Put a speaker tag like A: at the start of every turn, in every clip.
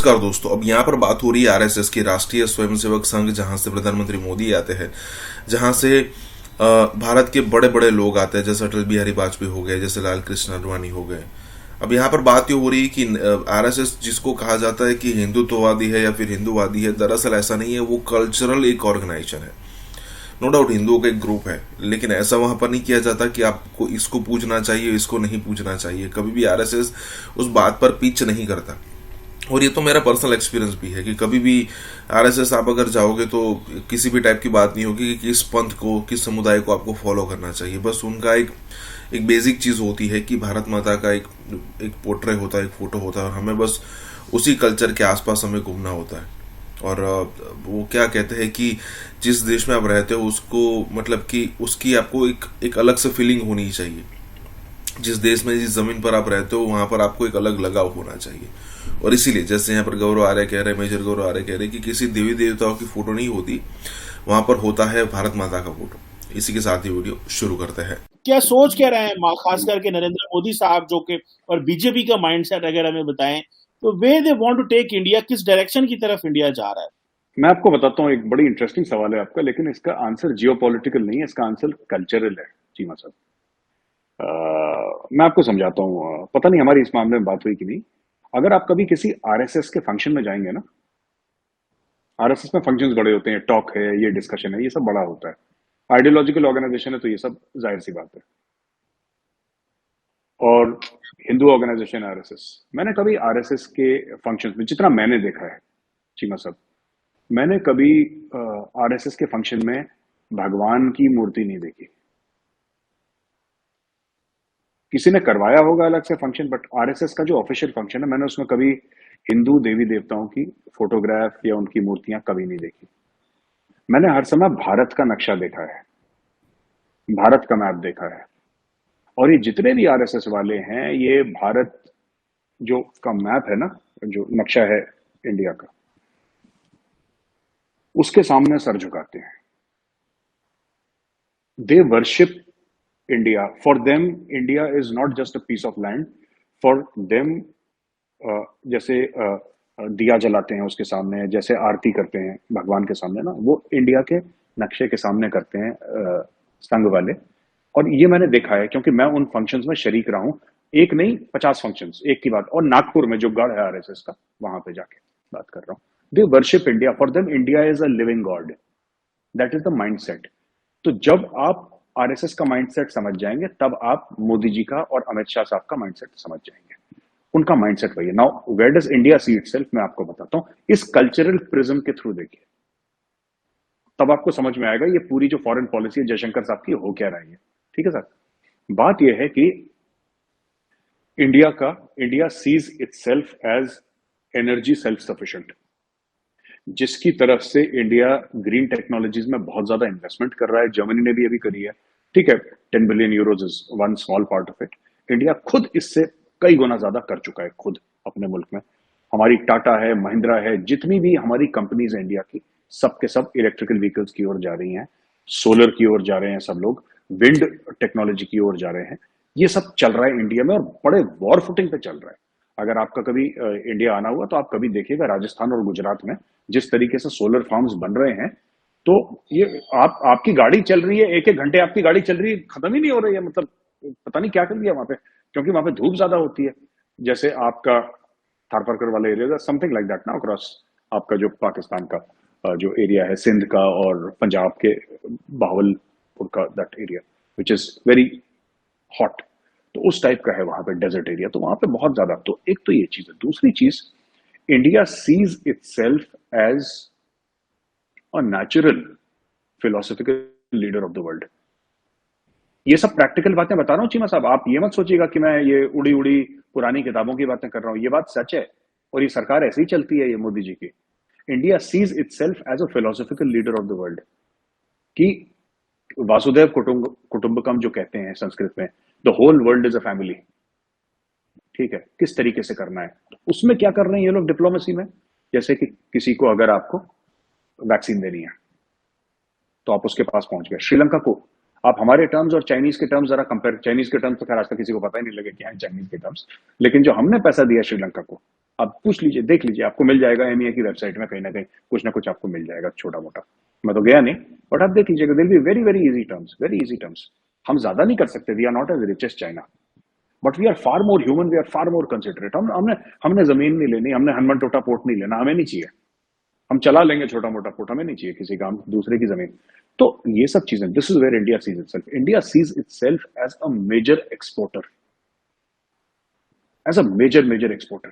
A: नमस्कार दोस्तों, अब यहाँ पर बात हो रही है आरएसएस की, राष्ट्रीय स्वयंसेवक संघ, जहां से प्रधानमंत्री मोदी आते हैं, जहां से भारत के बड़े बड़े लोग आते हैं, जैसे अटल बिहारी वाजपेयी हो गए, जैसे लाल कृष्ण आडवाणी हो गए। अब यहाँ पर बात ये हो रही है कि आरएसएस जिसको कहा जाता है कि हिंदुत्ववादी है या फिर हिंदूवादी है, दरअसल ऐसा नहीं है। वो कल्चरल एक ऑर्गेनाइजेशन है। नो डाउट हिंदुओं का एक ग्रुप है, लेकिन ऐसा वहां पर नहीं किया जाता कि आपको इसको पूजना चाहिए, इसको नहीं पूजना चाहिए। कभी भी आरएसएस उस बात पर पिच नहीं करता। और ये तो मेरा पर्सनल एक्सपीरियंस भी है कि कभी भी आरएसएस आप अगर जाओगे तो किसी भी टाइप की बात नहीं होगी कि किस पंथ को, किस समुदाय को आपको फॉलो करना चाहिए। बस उनका एक बेसिक चीज होती है कि भारत माता का एक पोर्ट्रे होता है, एक फोटो होता है, और हमें बस उसी कल्चर के आसपास हमें घूमना होता है। और वो क्या कहते हैं कि जिस देश में आप रहते हो उसको, मतलब कि उसकी आपको एक अलग से फीलिंग होनी चाहिए। जिस देश में, जिस जमीन पर आप रहते हो, वहां पर आपको एक अलग लगाव होना चाहिए। और इसीलिए जैसे यहाँ पर गौरव आर्य कह रहे, मेजर गौरव आर्य कह रहे कि किसी देवी देवताओं की फोटो नहीं होती, वहां पर होता है भारत माता का फोटो। इसी के साथ ही वीडियो शुरू करते हैं।
B: क्या सोच क्या रहे हैं खास करके नरेंद्र मोदी साहब, जो कि और बीजेपी का माइंडसेट अगर हमें बताएं तो वे they want to take India, किस डायरेक्शन की तरफ इंडिया जा रहा है?
C: मैं आपको बताता हूँ, एक बड़ी इंटरेस्टिंग सवाल है आपका, लेकिन इसका आंसर जियोपॉलिटिकल नहीं है, इसका आंसर कल्चरल है चीमा साहब। मैं आपको समझाता हूँ, पता नहीं हमारी इस मामले में बात हुई कि नहीं। अगर आप कभी किसी आरएसएस के फंक्शन में जाएंगे ना, आरएसएस में फंक्शंस बड़े होते हैं, टॉक है, ये डिस्कशन है, ये सब बड़ा होता है। आइडियोलॉजिकल ऑर्गेनाइजेशन है तो ये सब जाहिर सी बात है। और हिंदू ऑर्गेनाइजेशन आरएसएस, मैंने कभी आरएसएस के फंक्शंस में, जितना मैंने देखा है चीमा साहब, मैंने कभी आरएसएस के फंक्शन में भगवान की मूर्ति नहीं देखी। किसी ने करवाया होगा अलग से फंक्शन, बट आरएसएस का जो ऑफिशियल फंक्शन है, मैंने उसमें कभी हिंदू देवी देवताओं की फोटोग्राफ या उनकी मूर्तियां कभी नहीं देखी। मैंने हर समय भारत का नक्शा देखा है, भारत का मैप देखा है। और ये जितने भी आरएसएस वाले हैं, ये भारत जो का मैप है ना, जो नक्शा है इंडिया का, उसके सामने सर झुकाते हैं। They worship India. For them, India is not just a piece of land. For them, जैसे दिया जलाते हैं उसके सामने, जैसे आरती करते हैं भगवान के सामने ना, वो इंडिया के नक्शे के सामने करते हैं संघ वाले। और ये मैंने देखा है क्योंकि मैं उन फंक्शंस में शरीक रहा हूं। एक नहीं, 50 फंक्शंस एक की बात। और नागपुर में जो गढ़ है आरएसएस का, वहां पे जाके बात कर रहा हूं। They worship India. For them India is a living God. That is the mindset. तो जब आप आरएसएस का माइंडसेट समझ जाएंगे, तब आप मोदी जी का और अमित शाह साहब का माइंडसेट समझ जाएंगे। उनका माइंडसेट वही है। Now where does India see itself, मैं आपको बताता हूं। इस कल्चरल प्रिज्म के थ्रू देखिए, तब आपको समझ में आएगा ये पूरी जो फॉरेन पॉलिसी है जयशंकर साहब की, हो क्या रही है। ठीक है सर, बात यह है कि India sees itself as energy self sufficient, जिसकी तरफ से इंडिया ग्रीन टेक्नोलॉजीज में बहुत ज्यादा इन्वेस्टमेंट कर रहा है। जर्मनी ने भी अभी करी है। ठीक है, 10 billion euros is one small part of it. India खुद इससे कई गुना ज्यादा कर चुका है खुद अपने मुल्क में। हमारी टाटा है, महिंद्रा है, जितनी भी हमारी कंपनीज है इंडिया की, सब के सब इलेक्ट्रिकल व्हीकल्स की ओर जा रही हैं, सोलर की ओर जा रहे हैं, सब लोग विंड टेक्नोलॉजी की ओर जा रहे हैं। ये सब चल रहा है इंडिया में और बड़े वॉर फुटिंग पे चल रहा है। अगर आपका कभी इंडिया आना हुआ तो आप कभी देखिएगा राजस्थान और गुजरात में जिस तरीके से सोलर फार्म्स बन रहे हैं, तो ये आपकी गाड़ी चल रही है, एक एक घंटे आपकी गाड़ी चल रही है, खत्म ही नहीं हो रही है। मतलब पता नहीं क्या कर दिया वहां पे, क्योंकि वहां पे धूप ज्यादा होती है। जैसे आपका थारपारकर वाला एरिया, समथिंग लाइक दैट ना, अक्रॉस आपका जो पाकिस्तान का जो एरिया है, सिंध का और पंजाब के बहावलपुर का, that area which is very hot, तो उस टाइप का है वहां पे डेजर्ट एरिया। तो वहां पे बहुत ज्यादा, तो एक तो ये चीज है। दूसरी चीज, India sees itself as a natural philosophical leader of the world. ये सब प्रैक्टिकल बातें बता रहा हूं चीमा साहब, आप ये मत सोचिएगा कि मैं ये उड़ी उड़ी पुरानी किताबों की बातें कर रहा हूं। ये बात सच है और ये सरकार ऐसे ही चलती है, ये मोदी जी की। India sees itself as a philosophical leader of the world, कि वासुदेव कुटुंबकम जो कहते हैं संस्कृत में, the whole world is a family. ठीक है, किस तरीके से करना है, तो उसमें क्या कर रहे हैं ये लोग डिप्लोमेसी में। जैसे कि किसी को अगर आपको वैक्सीन देनी है तो आप उसके पास पहुंच गए। श्रीलंका को आप हमारे टर्म्स और चाइनीज के टर्म्स जरा कंपेयर। चाइनीज के टर्म्स तो खैर आज तक किसी को पता ही नहीं लगे क्या है चाइनीज के टर्म्स, लेकिन जो हमने पैसा दिया श्रीलंका को, आप पूछ लीजिए, देख लीजिए, आपको मिल जाएगा MEA की वेबसाइट में, कहीं ना कहीं कुछ ना कुछ आपको मिल जाएगा छोटा मोटा। मैं तो गया नहीं, बट आप देख लीजिएगा, दिल be very very easy terms, very easy terms. हम ज्यादा नहीं कर सकते, we are not as rich as China, but we are far more human, we are far more considerate. हमने हमने जमीन नहीं लेनी, हमने हनुमान टोटा पोर्ट नहीं लेना, हमें नहीं चाहिए। हम चला लेंगे छोटा मोटा पोर्ट, हमें नहीं चाहिए किसी का, हम दूसरे की जमीन। तो ये सब चीजें, this is where India sees itself. India sees itself as a major exporter, as a major exporter.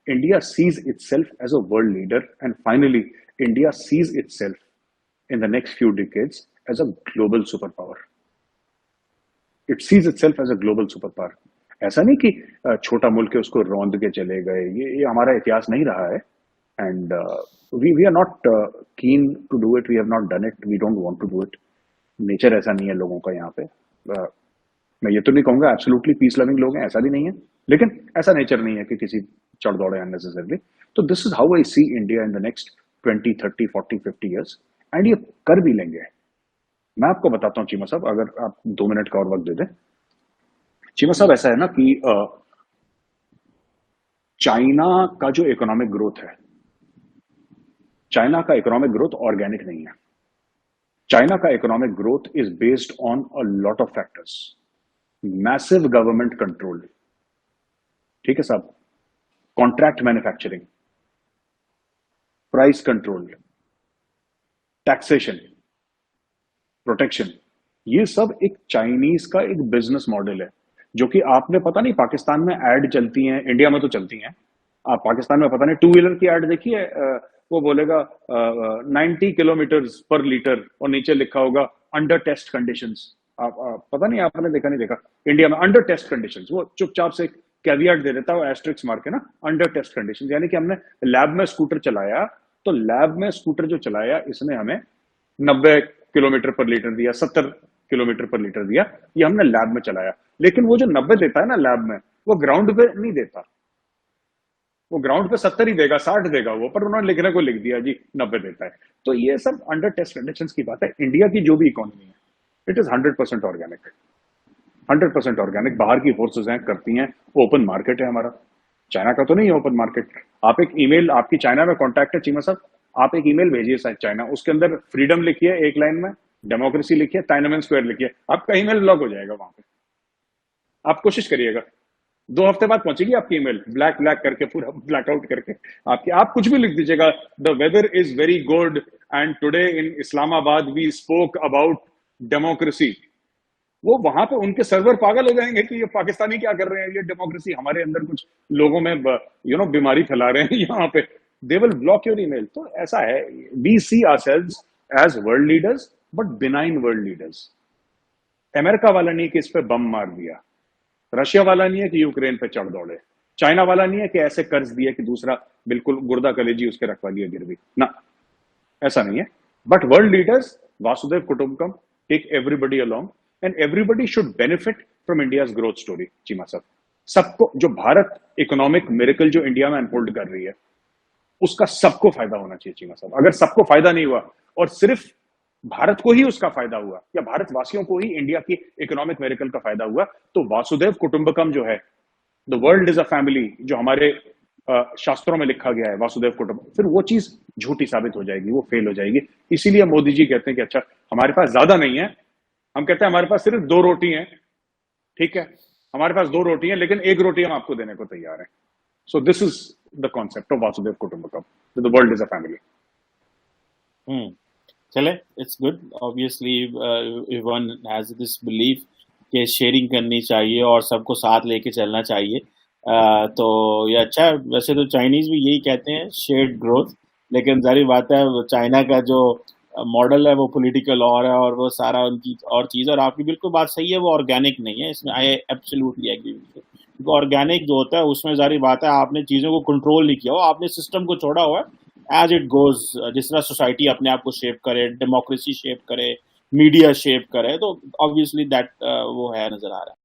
C: India sees itself as a world leader, and finally India sees itself in the next few decades as a global superpower. It sees itself as a global superpower. ऐसा नहीं कि छोटा मुल्क है उसको रौंद के चले गए, ये हमारा इतिहास नहीं रहा है। And we are not keen to do it, we have not done it, we don't want to do it. Nature ऐसा नहीं है लोगों का यहाँ पे। मैं ये तो नहीं कहूंगा एब्सोल्युटली पीस लविंग लोग हैं, ऐसा भी नहीं है, लेकिन ऐसा नेचर नहीं है कि किसी चढ़ दौड़े अननेसेसरली। तो this is how I see India in the next 20, 30, 40, 50 years, and ये कर भी लेंगे। मैं आपको बताता हूँ चीमा साहब, अगर आप 2 मिनट का और वक्त दे दें। चीमा साहब, ऐसा है ना कि चाइना का जो इकोनॉमिक ग्रोथ है, चाइना का इकोनॉमिक ग्रोथ ऑर्गेनिक नहीं है। चाइना का economic growth is based on a lot of factors. Massive government control, ठीक है साहब, contract manufacturing, price control, taxation, protection, ये सब एक चाइनीज का एक बिजनेस मॉडल है, जो कि आपने पता नहीं पाकिस्तान में ऐड चलती हैं, इंडिया में तो चलती हैं, आप पाकिस्तान में पता नहीं 2 व्हीलर की ऐड देखी है, वो बोलेगा 90 किलोमीटर्स पर लीटर और नीचे लिखा होगा अंडर टेस्ट कंडीशंस। आप पता नहीं आपने देखा नहीं देखा, इंडिया में अंडर टेस्ट कंडीशंस, वो चुपचाप से कैवियट दे देता है एस्ट्रिक्स मार के ना, अंडर टेस्ट कंडीशंस, यानी कि हमने लैब में स्कूटर चलाया, तो लैब में स्कूटर जो चलाया इसने हमें 90 किलोमीटर पर लीटर दिया, 70 किलोमीटर पर लीटर दिया, ये हमने लैब में चलाया। लेकिन वो जो 90 देता है ना लैब में, वो ग्राउंड पे नहीं देता, वो ग्राउंड पे 70 ही देगा, 60 देगा वो, पर उन्होंने लिखने को लिख दिया जी 90 देता है। तो ये सब अंडर टेस्ट कंडीशंस की बात है। इंडिया की जो भी इकोनॉमी है, इट इज 100% ऑर्गेनिक, 100% ऑर्गेनिक। बाहर की फोर्सेस हैं, करती हैं, ओपन मार्केट है हमारा। चाइना का तो नहीं है ओपन मार्केट। आप एक ईमेल, आपकी चाइना में कॉन्टैक्ट है चीमा साहब, आप एक ईमेल भेजिए शायद चाइना, उसके अंदर फ्रीडम लिखिए एक लाइन में, डेमोक्रेसी लिखिए, टाइनमेन स्क्वायर लिखिए, आपका ईमेल ब्लॉक हो जाएगा वहां पे। आप कोशिश करिएगा, 2 हफ्ते बाद पहुंचेगी आपकी ईमेल, ब्लैक करके, पूरा ब्लैकआउट करके आपकी। आप कुछ भी लिख दीजिएगा, the weather is very good and today in Islamabad we spoke about democracy. वो वहां पे उनके सर्वर पागल हो जाएंगे कि ये पाकिस्तानी क्या कर रहे हैं, ये डेमोक्रेसी, हमारे अंदर कुछ लोगों में बीमारी फैला रहे हैं यहाँ पे। They will block your email. तो ऐसा है, we see ourselves as world leaders, but benign world leaders. America वाला नहीं कि इस पे बम मार दिया, रशिया वाला नहीं है कि यूक्रेन पे चढ़ दौड़े, चाइना वाला नहीं है कि ऐसे कर्ज दिया कि दूसरा बिल्कुल गुर्दा कलेजी उसके रखवा दिया गिरवी ना, ऐसा नहीं है। But world leaders, Vasudev Kutumbakam, take everybody along, and everybody should benefit from India's growth story. Cheema साहब, सबको, जो भारत इकोनॉमिक मिरेकल जो इंडिया में अनफोल्ड कर रही है, उसका सबको फायदा होना चाहिए चीमा साहब। अगर सबको फायदा नहीं हुआ और सिर्फ भारत को ही उसका फायदा हुआ, या भारतवासियों को ही इंडिया की इकोनॉमिक मिरेकल का फायदा हुआ, तो वासुदेव कुटुंबकम जो है, the world is a family, जो हमारे शास्त्रों में लिखा गया है, वासुदेव कुटुंबकम, फिर वो चीज झूठी साबित हो जाएगी, वो फेल हो जाएगी। इसीलिए मोदी जी कहते हैं कि अच्छा हमारे पास ज्यादा नहीं है, हम कहते हैं हमारे पास सिर्फ 2 रोटी हैं, ठीक है, हमारे पास 2 रोटी हैं, लेकिन 1 रोटी हम आपको देने को तैयार हैं। So this is the concept of Vasudev Kutumbakam, the world is a family.
B: चले, it's good. Obviously one has this belief कि शेयरिंग करनी चाहिए और सबको साथ लेके चलना चाहिए, तो ये अच्छा है। वैसे तो चाइनीज भी यही कहते हैं, शेयर्ड ग्रोथ, लेकिन जारी बात है चाइना का जो मॉडल है वो पॉलिटिकल और है, और वो सारा उनकी और चीज़। और आपकी बिल्कुल बात सही है, वो ऑर्गेनिक नहीं है, इसमें I absolutely agree with you. क्योंकि ऑर्गेनिक जो होता है उसमें जारी बात है आपने चीज़ों को कंट्रोल नहीं किया हो, आपने सिस्टम को छोड़ा हुआ है एज इट गोज। जिस तरह सोसाइटी अपने आप को शेप करे, डेमोक्रेसी शेप करे, मीडिया शेप करे, तो ऑब्वियसली दैट वो है, नजर आ रहा है।